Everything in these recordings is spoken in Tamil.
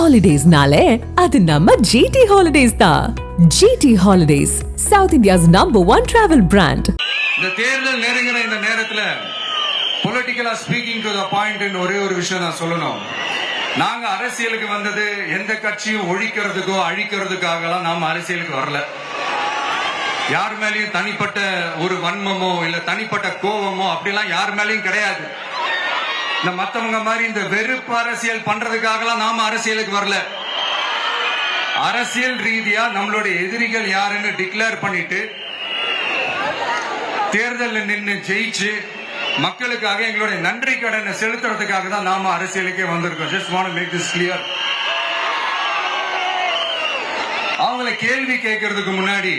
Holidays-nale, அது நம்ம GT Holidays தான். GT Holidays, South India's #1 travel brand. இந்த தேர்தல் நெருங்கிற இந்த நேரத்துல பொலிட்டிக்கலா ஸ்பீக்கிங் டு த பாயிண்ட் ஒரே ஒரு விஷயம் நான் சொல்லணும். நாங்க அரசியலுக்கு வந்தது எந்த கட்சியும் ஒழிக்கிறதுக்கோ அழிக்கிறதுக்காகலாம் நாம அரசியலுக்கு வரல. யார் மேலேயும் தனிப்பட்ட ஒரு வன்மமோ இல்ல தனிப்பட்ட கோபமோ அப்படிலாம் யார் மேலேயும் கிடையாது. இந்த மத்தவங்க மாதிரி இந்த வெறுப்பு அரசியல் பண்றதுக்காகலாம் நாம அரசியலுக்கு வரல. அரசியல் ரீதியா நம்மளுடைய எதிரிகள் யாருன்னு டிக்ளேர் பண்ணிட்டு தேர்தலில் நின்று ஜெயிச்சு மக்களுக்காக எங்களுடைய நன்றி கடனை செலுத்துறதுக்காக தான் நாம அரசியலுக்கே வந்திருக்கோம். Just want to make this clear. அவங்களை கேள்வி கேட்கறதுக்கு முன்னாடி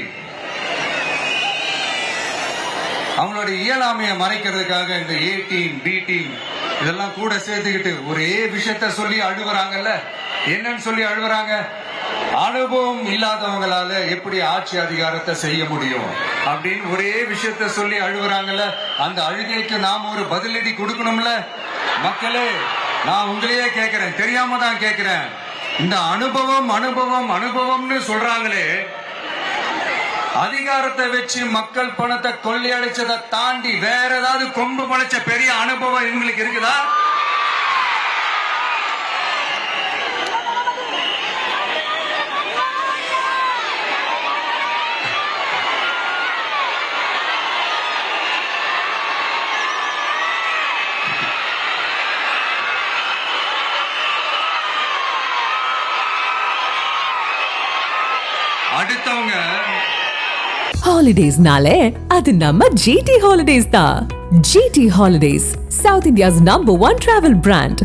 அவங்களுடைய இயலாமையை மறைக்கிறதுக்காக இந்த ஏ டீம் பி டீம் இதெல்லாம் கூட சேர்த்துக்கிட்டு ஒரே விஷயத்த சொல்லி அழுகுறாங்கல்ல. என்னன்னு சொல்லி அழுகுறாங்க? அனுபவம் இல்லாதவங்களால எப்படி ஆட்சி அதிகாரத்தை செய்ய முடியும் அப்படின்னு ஒரே விஷயத்த சொல்லி அழுகுறாங்கல்ல. அந்த அழுகைக்கு நாம் ஒரு பதிலடி கொடுக்கணும்ல. மக்களே, நான் உங்களையே கேட்கிறேன், தெரியாம தான் கேட்கிறேன். இந்த அனுபவம் அனுபவம் அனுபவம்னு சொல்றாங்களே, அதிகாரத்தை வச்சு மக்கள் பணத்தை கொள்ளையடிச்சதை தாண்டி வேற ஏதாவது கொம்பு படைச்ச பெரிய அனுபவம் இவங்களுக்கு இருக்குதா? அடுத்தவங்க Holidays-nale, அது நம்ம GT Holidays தான். GT Holidays, South India's #1 travel brand.